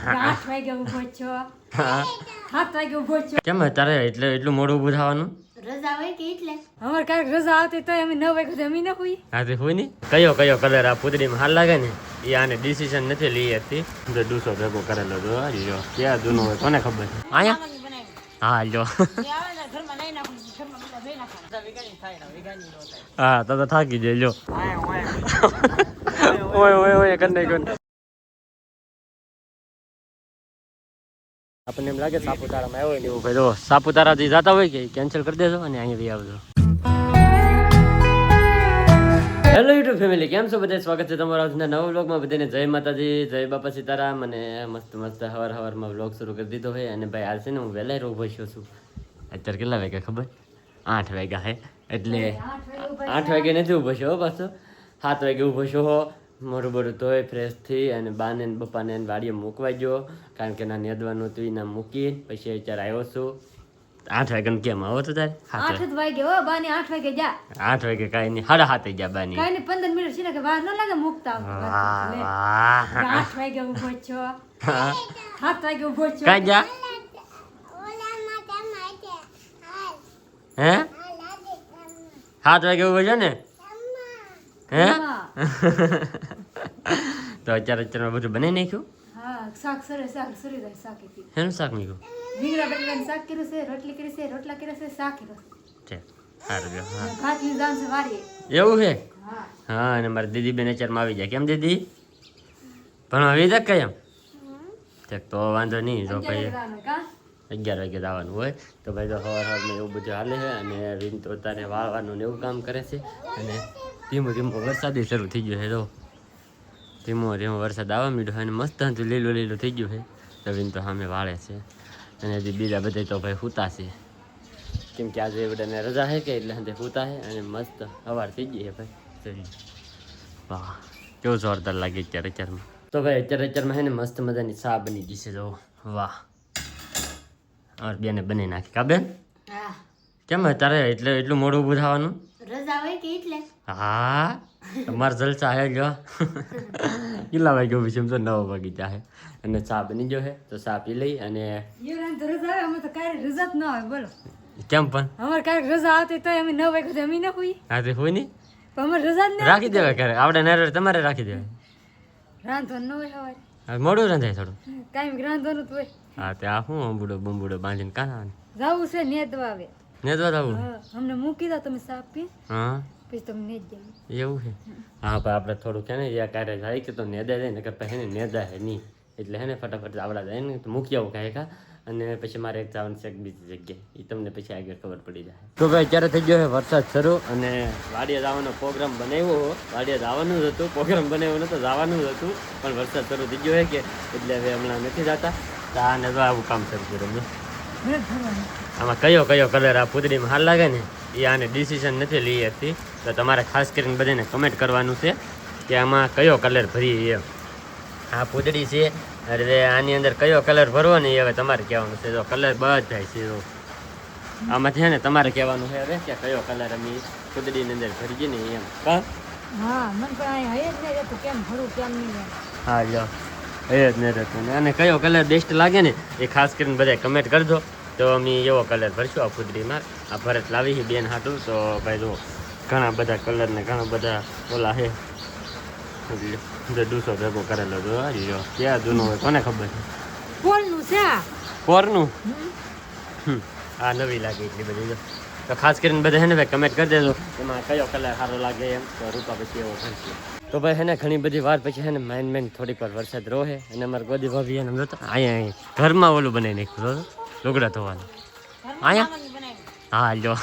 8 વાગે ઊભો છો. હા 7 વાગે ઊભો છો. કેમ તારે એટલું મોડું ઊભું થવાનું? રજા હોય કે એટલે અમાર કાંઈક રજા આવતી તો અમે 9 વાગે જમી ન હોઈ. હા તે હોય ને કયો કલર આ પૂતળીમાં હાલ લાગે ને એ આને ડિસિઝન નથી લઈ હતી. જો ડૂસો ભેગો કરેલો જો લ્યો ક્યાં જૂનો હોય કોને ખબર. અહીંયા હા લ્યો હા તો થાકી જાય લ્યો. ઓય કન્ને આપણને એમ લાગે સાપુતારામાં આવ્યો ને એવું ભાઈ જો સાપુતારા જે જતા હોય કે કેન્સલ કરી દેજો અને અહીંયા આવજો. હેલો યુટ્યુબ ફેમિલી, કેમ છો બધા? સ્વાગત છે તમારા આજના નવા વ્લોગમાં. બધાને જય માતાજી, જય બાપા સીતારામ. અને મસ્ત હવારમાં વ્લોગ શરૂ કરી દીધો હોય. અને ભાઈ આજે ને હું વહેલા ઉભો છું. અત્યારે કેટલા વાગ્યા ખબર? 8 વાગ્યા હે. એટલે 8 વાગે નથી ઉભો છો પાછો 7 વાગે ઉભો છો. મોરું બોરું તોય ફ્રેશ થઈ અને બાને બપ્પાને વાડીએ મૂકવા ગયો, કારણ કે ના નેદવાનું હતું એના મૂકી પછી અત્યારે આવ્યો છું. 8 વાગે કેમ આવો તો તારે? 8 વાગે હો બાને 8 વાગે જા. 8 વાગે કાઈ નહીં, 7:30 ગયા બાની. કાઈ નહીં 15 મિનિટ છે કે વાર ન લાગે મૂકતા. વાહ 8 વાગે ઊભો છો. 7 વાગે ઊભો છો. કાઈ જા હે 7 વાગે ઊભો છો ને હે? તો અત્યારમાં બધું બનાવી નાખ્યું? હા શાક સરે શાક હતી. શેનું શાક નાખ્યું? રીંગણા બટેટાનું શાક કર્યું છે, રોટલી કરી છે, રોટલા કર્યા છે, શાક કર્યું છે. સારું જો. હા ભાતની જામ છે વારીએ. એવું છે? હા હા. અને મારી દીદી બેન અત્યારમાં આવી જાય. કેમ દીદી ભણવા આવી જાય કેમ? તો વાંધો નહીં. જો ભાઈ 11 વાગે જવાનું હોય તો ભાઈ તો સવારમાં એવું બધું હાલે છે. અને રીન તો તારે વાળવાનું ને એવું કામ કરે છે. અને ધીમો વરસાદ શરૂ થઈ ગયો છે. તો ધીમો વરસાદ આવવા માંડ્યો અને મસ્ત હતું, લીલું થઈ ગયું છે. રવિન તો સામે વાળે છે. અને હજી બીજા બધા તો ભાઈ સૂતા છે, કેમ કે આજે બધાને રજા છે કે એટલે હંધે સૂતા છે. અને મસ્ત સવાર થઈ ગઈ છે ભાઈ. વાહ કેવું જોરદાર લાગે અત્યારમાં. તો ભાઈ અત્યારમાં છે ને મસ્ત મજાની ચા બની ગઈ છે. જો વાહ और બેને બની નાખી. કા બેન? હા કેમ તારે એટલું મોડું ઊભું થવાનું? રજા હોય કે એટલે હા તમારે જલસા હે જો. કેટલા વાગ્યો પછી? તો 9 વાગી જાય. અને ચા બની ગયો છે તો ચા પી લઈ. અને યરાન તો રજા આવે, અમે તો કાંઈ રજા જ ન આવે. બોલો કેમ પણ અમારે કાંઈક રજા આવતી તો અમે 9 વાગે જમી ન હોઈ. હા તે હોય ને પણ અમારે રજા જ ન રાખી દેવાય ઘરે. આપણે નેર તમારે રાખી દેવાય. રાંધવાનું ન હોય સવારે. હવે મોડું રંધાય થોડું. કાંઈ રાંધવાનું જ હોય. હા તે આ શું બુંબુડો બાંધીને કાના જાવું છે નેદવા આવે. ને તો આવું. હા અમને મૂકી દો તમે સાપ પી, હા પછી તમે નેદ જાવ. એવું છે. હા પણ આપણે થોડું કે ને યા કાર્ય જાય કે તો નેદા જાય ને કરતા હે ને નેદા હે નહીં. એટલે હે ને ફટાફટ આવડા જાય ને તો મૂકી આવું કાંઈ કા. અને પછી મારે એક જવાનું છે બીજી જગ્યાએ, એ તમને પછી આગળ ખબર પડી જાય. તો ભાઈ અત્યારે થઈ ગયો છે વરસાદ શરૂ. અને વાડીએ જવાનો પ્રોગ્રામ બનાવ્યો. વાડીએ જવાનું જ હતું, પ્રોગ્રામ બનાવ્યો નતો, જવાનું જ હતું. પણ વરસાદ શરૂ થઈ ગયો છે કે એટલે હવે હમણાં નથી જતા. તો આને તો આવું કામ શરૂ કર્યું. આમાં કયો કલર આ પૂતળીમાં હાલ લાગે ને એ આને ડિસિઝન નથી લઈ હતી. તો તમારે ખાસ કરીને બધાને કમેન્ટ કરવાનું છે કે આમાં કયો કલર ભરીએ. એમ આ પૂતળી છે એટલે આની અંદર કયો કલર ભરવો ને એ હવે તમારે કહેવાનું છે. જો કલર બધા છે આમાંથી છે ને તમારે કહેવાનું છે હવે કે કયો કલર અમે પૂતળીની અંદર ભરીએ ને એમ. હા મને પણ અહીં હય જ નહીં રહેતું કેમ ભરું કેમ નહીં. હા લો એ જ નહીં રહેતું. અને કયો કલર બેસ્ટ લાગે ને એ ખાસ કરીને બધા કમેન્ટ કરજો. તો અમે એવો કલર ભરશું આ પૂતળીમાં. આ ભરત લાવી છે બેન હાટું. તો ભાઈ જો ઘણા બધા કલર ને ઘણા બધા ઓલા છે. ડૂસો ભેગો કરેલો જો લ્યો ક્યાં જૂનો હોય કોને ખબર છે. કોલનું છે પોરનું આ નવી લાગે એટલી બધી. જો તો ખાસ કરીને બધા છે ને ભાઈ કમેન્ટ કરી દેજો એમાં કયો કલર સારો લાગે એમ. તો રૂપા પછી એવો ભરશે. તો ભાઈ છે ને ઘણી બધી વાર પછી છે ને મેન થોડીક વાર વરસાદ રોહે. અને અમારે ગોદી ભાભી એને અહીંયા ઘરમાં ઓલું બનાવી નાખ્યું લુગડા ધોવાનું. અહીંયા હા લ્યો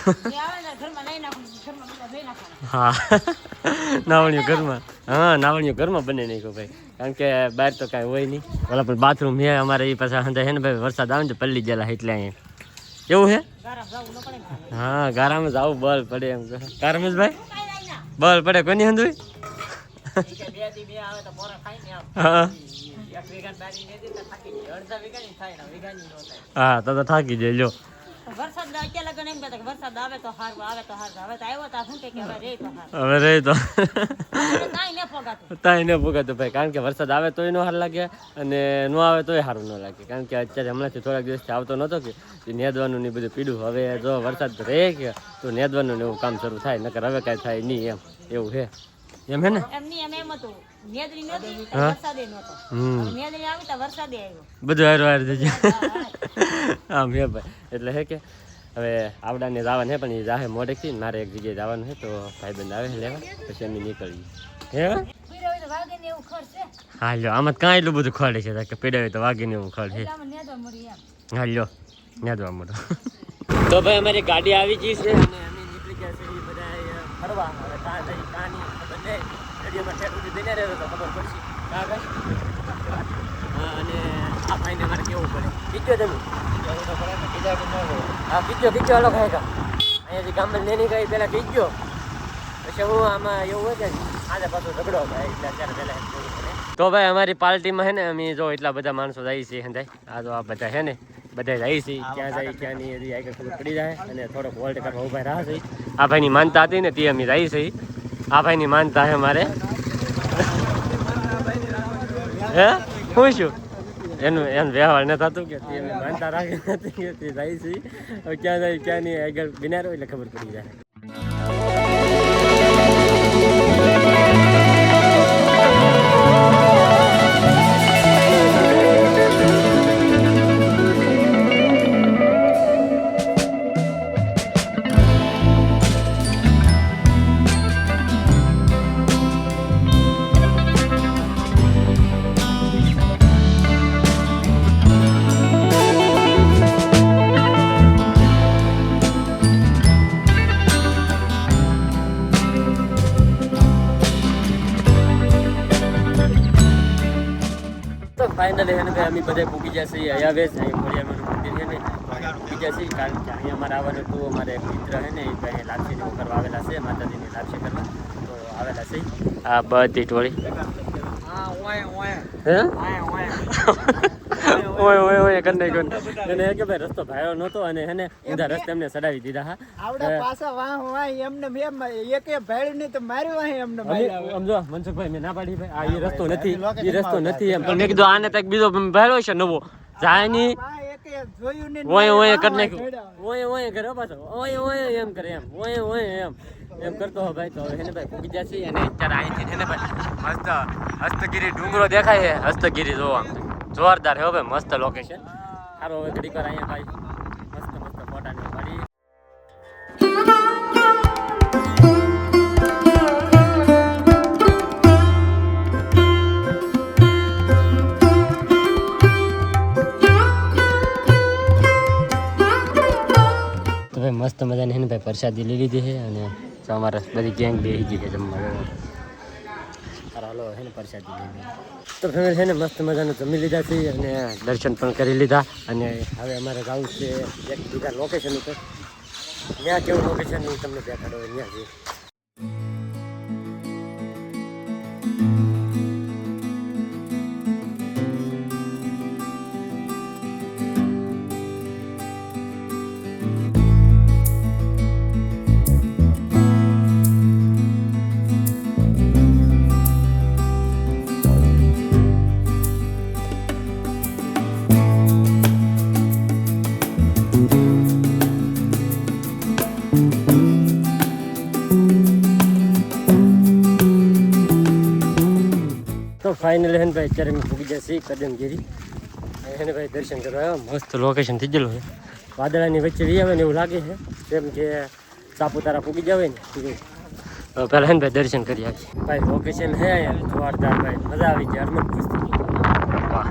હા નાવણીઓ ઘરમાં. હા નાવણીઓ ઘરમાં બની નાખ્યો ભાઈ, કારણ કે બહાર તો કાંઈ હોય નહીં. ઓલા પણ બાથરૂમ છે અમારે એ પાછા હંધા છે ને ભાઈ વરસાદ આવે ને તો પલ્લી ગયેલા એટલે અહીંયા એવું છે. હા ગારામાં જવું બળ પડે એમ. કારમેશભાઈ બળ પડે કોની હંધુય. હા તો થાકી જાય લ્યો. વરસાદ અત્યારે લગન એમ કહેતા કે વરસાદ આવે તો સારું આવે તો સારું હવે તો આવ્યો તો શું કે હવે રે તો સારું હવે રહી તો કાંઈ ન પોગાતું તાઈ ન ભૂગાતું ભાઈ, કારણ કે વરસાદ આવે તોય ન સારું લાગે અને ન આવે તોય સારું ન લાગે, કારણ કે અત્યારે હમણાંથી થોડાક દિવસથી આવતો નહોતો કે નેદવાનું ને બધું પીડું. હવે જો વરસાદ રહે કે તો નેદવાનું ને એવું કામ શરૂ થાય, નકર હવે કાંઈ થાય નહીં એમ એવું છે એમ હે ને. એમની એમ હતું નેદરી નહોતી તો વરસાદે નહોતો, નેદરી આવી તો વરસાદે આવ્યો, બધું હાર થઈ ગયું આમ હે ભાઈ. એટલે હે કે હવે આવડાને જવાનું હે, પણ એ જાહે મોડેકથી. મારે એક જગ્યાએ જવાનું છે તો ભાઈબંધ આવે છે લેવા, પછી અમે નીકળીએ. હે પીડા હોય તો વાગે ને એવું ખર્ચ છે હા લ્યો, આમાં કાંઈ એટલું બધું ખડ છે કે પીડાવે તો વાગીને એવું ખડ છે. એટલે આમાં નેદવા મળી એમ. હા લ્યો યાદવા મળો. તો ભાઈ અમારી ગાડી આવી ગઈ છે અને અમે નીકળી ગયા છે બધા ફરવા. હવે કાં જઈ કાં નહીં ખબર નહીં, ગાડીઓમાં ઠેર સુધી બેને રહ્યો તો ખબર પડશે. કાં ભાઈ હા, અને આ ભાઈને અમારે કેવું પડે કીધો તમે હા કીધો હલો ખાય કા અહીંયાથી ગામમાં લેની ગઈ પહેલાં કીધો, પછી હું આમાં એવું હોય કે આજે પાછો ઝઘડો થાય એટલે અત્યારે પહેલાં એમ કરવું પડે. તો ભાઈ અમારી પાર્ટીમાં છે ને અમે જો એટલા બધા માણસો જાય છે હંધાય. આ તો આ બધા છે ને બધા જાય છે, ક્યાં જાય ક્યાં નહીં એની આગળ ખબર પડી જાય. અને થોડોક વોલ્ટ કરવા ઉભા રહ્યા છે. આ ભાઈની માનતા હતી ને તે અમે જાય છે. આ ભાઈની માનતા છે મારે હે હું શું એનું વ્યવહાર ન થતું કે તે અમે માનતા રાખી નથી કે તે જાય છે. હવે ક્યાં જાય ક્યાં નહીં આગળ બિનારો એટલે ખબર પડી જાય. ફાઇનલી એને ભાઈ અમે બધા પૂકી જશે અહીંયા વેચ અહીં ખોડિયારમાંનું મંદિર છે ને પૂકી જશે, કારણ કે અહીંયા અમારે આવવાનું હતું. અમારે એક મિત્ર છે ને એ ભાઈ લાપસી જેવું કરવા આવેલા છે, માતાજીની લાપસી કરવા તો આવેલા છે આ બધી ટોળી. હે ઓય ઓય ઓય કર નહીં કોણ એને કે ભાઈ રસ્તો ભાયો નહોતો અને એને ઊંધા રસ્તે એમને ચડાવી દીધા. હા આવડા પાછા વાહ એમને મેં એકે ભેળ નહીં તો મારી વાહ એમને સમજો મનસુખભાઈ મેં ના પાડી ભાઈ આ એ રસ્તો નથી, એ રસ્તો નથી એમ. પણ મેં કીધું આને કંઈક બીજો ભાડ્યો છે નવો જાય ની એકે જોયું નહીં ઓય ઓય કરી નાખ્યું ઓય ઓય કરે પાછો ઓય ઓય એમ કરે એમ ઓય ઓય એમ કરતો હો ભાઈ. તો હવે એને ભાઈ પૂગી જશે અને અત્યારે અહીંથી એને ભાઈ મસ્ત હસ્તગીરી ડુંગરો દેખાય છે. હસ્તગીરી જોવા જોરદાર છે ભાઈ, મસ્ત લોકેશન. સારું હવે ઘડીક વાર અહીંયા ભાઈ મસ્ત મસ્ત ફોટા ને પાડી. તો ભાઈ મસ્ત મજાની છે ને ભાઈ પ્રસાદી લઈ લીધી છે અને અમારે બધી ગેંગ બેસી ગઈ છે જમવા. હાલો છે ને પ્રસાદી લઈ લીધી. તો ફેમિલી છે ને મસ્ત મજાનું જમી લીધા છે અને દર્શન પણ કરી લીધા. અને હવે અમારે જવું છે એક બીજા લોકેશન ઉપર. ત્યાં કેવું લોકેશન હું તમને દેખાડો ત્યાં છે. તો ફાઇનલી હે ને ભાઈ અત્યારે અમે પૂગી જશે કદમગીરી. હે ને ભાઈ દર્શન કરવા આવ્યા. મસ્ત લોકેશન થઈ ગયેલું છે, વાદળાની વચ્ચે વી આવે ને એવું લાગે છે જેમ કે સાપુતારા પૂગી જવાય ને. પહેલાં હે ને ભાઈ દર્શન કરી આવીએ. ભાઈ લોકેશન હે જોરદાર ભાઈ, મજા આવી ગઈ, હરમન ખુશ થઈ ગઈ. વાહ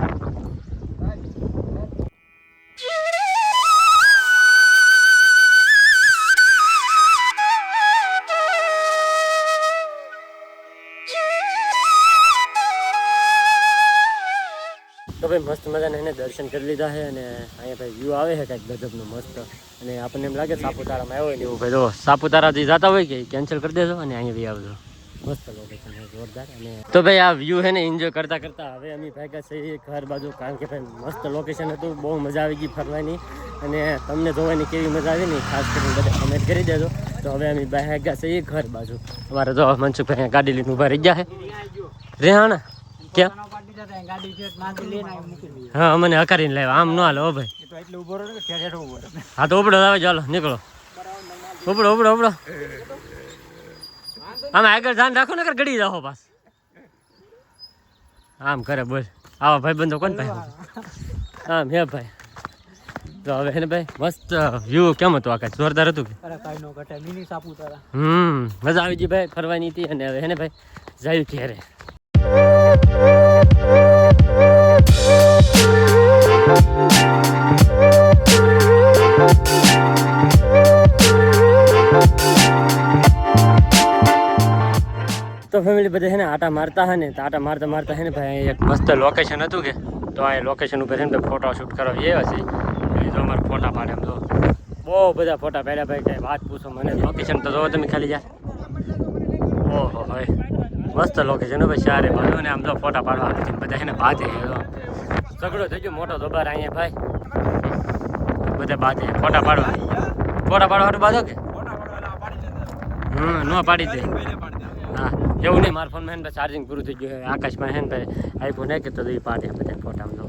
તો ભાઈ મસ્ત મજાને એને દર્શન કરી લીધા છે અને અહીંયા ભાઈ વ્યૂ આવે છે કાંઈક ગજબનું મસ્ત. અને આપણને એમ લાગે સાપુતારામાં આવ્યો હોય ને એવું ભાઈ. જો સાપુતારા જે જતા હોય કે કેન્સલ કરી દેજો અને અહીંયા બી આવજો. મસ્ત લોકેશન છે જોરદાર. અને તો ભાઈ આ વ્યૂ છે ને એન્જોય કરતા કરતા હવે અમે ભાગ્યા છે ઘર બાજુ, કારણ કે ભાઈ મસ્ત લોકેશન હતું, બહુ મજા આવી ગઈ ફરવાની. અને તમને જોવાની કેવી મજા આવી ને ખાસ કરીને બધા કમેન્ટ કરી દેજો. તો હવે અમે બહાર ગયા છે એ ઘર બાજુ. અમારે જો મનસુખભાઈ ગાડી લઈને ઊભા રહી ગયા છે. રેહાણા ક્યાં? હા અમને હકારીને લાવ્યા આમ ન હાલો ભાઈ. હા તો ઉપડો આવે ચાલો નીકળો. ઉપડો ઉપડો ઉપડો. આમ આગળ ધ્યાન રાખો ને ગડી જાઓ પાસ. આમ કરે બોલ આવા ભાઈ બંધો કોણ ભાઈ? આમ હે ભાઈ. તો હવે હે ને ભાઈ મસ્ત વ્યૂ કેમ હતું આકાશ? જોરદાર હતું કે? મજા આવી ગઈ ભાઈ ફરવાની હતી. અને હવે હે ને ભાઈ જાય ઘેરે. તો ફેમિલી બધા છે ને આટા મારતા હે ને તો આટા મારતા મારતા હે ને ભાઈ એક મસ્ત લોકેશન હતું કે તો આ લોકેશન ઉપર છે ને ફોટો શૂટ કરવા એવા છે. જો અમારે ફોટા પાડે એમ તો બહુ બધા ફોટા પાડ્યા ભાઈ. કઈ વાત પૂછો મને. લોકેશન તો જોવો તમે ખાલી યાર. ઓહો ભાઈ મસ્ત લોકેશન ભાઈ. સારે બાજુ ને આમ તો ફોટા પાડવા બધા છે ને બાજે ઝઘડો થઈ ગયો મોટો દબાર અહીંયા ભાઈ. બધા બાજે ફોટા પાડવા હાટું બાજુ કે ન પાડી દે. હા એવું નહીં મારા ફોનમાં હે ચાર્જિંગ પૂરું થઈ ગયું. આકાશમાં હે ને ભાઈ આઈફોન હે કે તો એ પાડે બધા ફોટા તો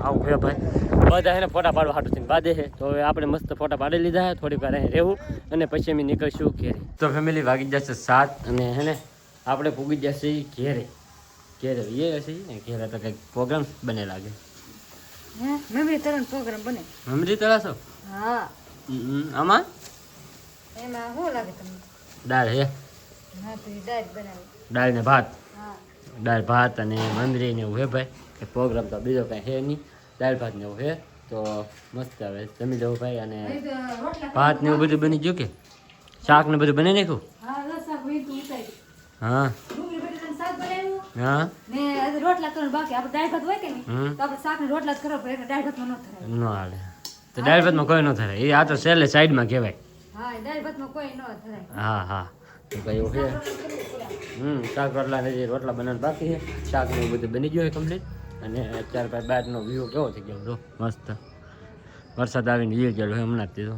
આવું છે ભાઈ. બધા એને ફોટા પાડવા હાટું થઈને બાદે છે. તો હવે આપણે મસ્ત ફોટા પાડી લીધા છે. થોડીક વાર અહીં રહેવું અને પછી અમે નીકળશું ઘેરે. તો ફેમિલી વાગી જશે 7 અને હે ને આપણે પૂગી જશે ઘેરે. ઘેરે એ હશે ને ઘેરે તો કંઈક પ્રોગ્રામ બને લાગે. મેમરી તળાનો પ્રોગ્રામ બને. મેમરી તળા છો? હા. આમાં એમાં શું લાગે તમને? દાળ હે. હા તો એ દાળ બનાવી. દાળ ને ભાત. હા. દાળ ભાત અને મમરી ને એવું હે ભાઈ. એ પ્રોગ્રામ તો બીજો કાંઈ હે નહીં. દાળ ભાત ને એવું હે તો મસ્ત આવે જમી જવું ભાઈ. અને ભાત ને એવું બધું બની ગયું કે શાક ને બધું બની નાખ્યું? હા હા ને રોટલા કરવાનું બાકી. આપણે દાળ ભાત હોય કે નહીં તો આપણે શાક ને રોટલા જ કરવા પડે. દાળ ભાતમાં ન થાય. ન હાલે તો દાળ ભાતમાં કોઈ ન થાય. એ આ તો છેલ્લે સાઈડમાં કહેવાય. હા દાળ ભાતમાં કોઈ ન થાય. હા હા તો ભાઈ એવું છે. શાક રોટલા ને રોટલા બનાવવાનું બાકી છે. શાક ને એવું બધું બની ગયું છે કમ્પ્લીટ. અને અત્યારે ભાઈ બહારનો વ્યૂ કેવો થઈ ગયો જો મસ્ત. વરસાદ આવીને વ્યૂ ગયેલો હમણાં જ દીધો.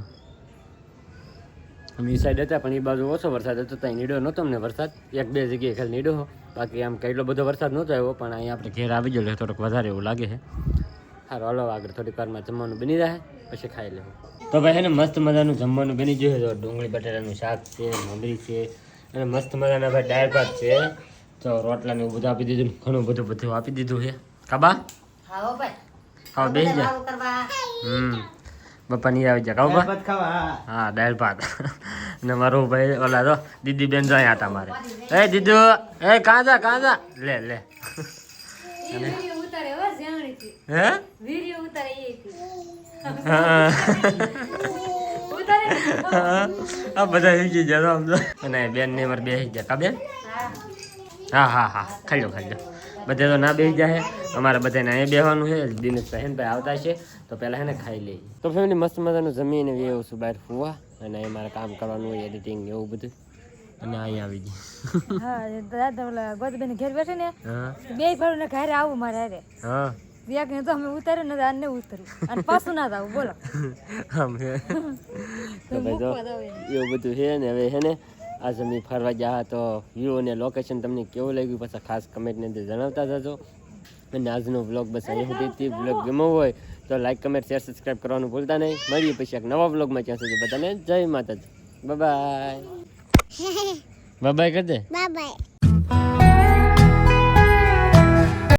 અમે એ સાઈડ હતા પણ એ બાજુ ઓછો વરસાદ હતો. ત્યાં નીડો નહોતો અમને વરસાદ. 1-2 જગ્યાએ ખાલી નીડો. બાકી આમ કેટલો બધો વરસાદ નહોતો આવ્યો. પણ અહીંયા આપણે ઘેર આવી ગયેલો થોડોક વધારે એવું લાગે છે. સારું હાલો આગળ થોડીક વારમાં જમવાનું બની જાય પછી ખાઈ લેવું. તો ભાઈ છે ને મસ્ત મજાનું જમવાનું બની ગયું છે. ડુંગળી બટાટાનું શાક છે, મમરી છે અને મસ્ત મજાના ભાઈ દાળ ભાત છે. તો રોટલા ને એવું બધું આપી દીધું. ઘણું બધું આપી દીધું છે. કાબા હા ભાઈ ખાવ બેસી જા. બપ્પા નહીં આવી જા કાબા. હા દાળ ભાત ને મારું ભાઈ ઓલા તો દીદી બેન જો અહીંયા હતા મારે. એ દીદુ એ કાં જા લે વિડિયો ઉતારે હો જાણીથી. હે વિડિયો ઉતારે એ આ બધા શીખી ગયા આમ તો. અને બેન ને મારે બેસી ગયા. કા બેન? હા ખાઈ લો બધે તો ના બેસી જાય. અમારે બધાને અહીંયા બેસવાનું છે. દિનેશભાઈ હે ભાઈ આવતા છે તો પહેલાં હે ને ખાઈ લઈએ. તો ફેમિલી મસ્ત મજાનું જમીને એવું છું બહાર ફુવા. અને અહીં મારે કામ કરવાનું હોય એડિટિંગ એવું બધું. અને અહીંયા આવી ગઈ. હા દાદા ઓલા ગોદબેન ઘેર બેઠે ને હા બે ભાઈ ને ઘરે આવું મારે હારે. હા વ્યાગ તો અમે ઉતાર્યું ને આને ઉતર્યું અને પાછું ના જાવ બોલો. આમ હે તો ભાઈ તો એવું બધું છે ને. હવે હે ને આજ અમે ફરવા ગયા તો વ્યૂ અને લોકેશન તમને કેવું લાગ્યું પાછા ખાસ કમેન્ટની અંદર જણાવતા જજો. અને આજનો વ્લોગ બસ અહીંયા સુધીથી. વ્લોગ ગમ્યો હોય તો લાઈક કમેન્ટ શેર સબસ્ક્રાઈબ કરવાનું ભૂલતા નહીં. મળીએ પછી એક નવા વ્લોગમાં. ત્યાં સુધી બધાને જય માતાજી. બાય બાય કરી દે. Bye bye.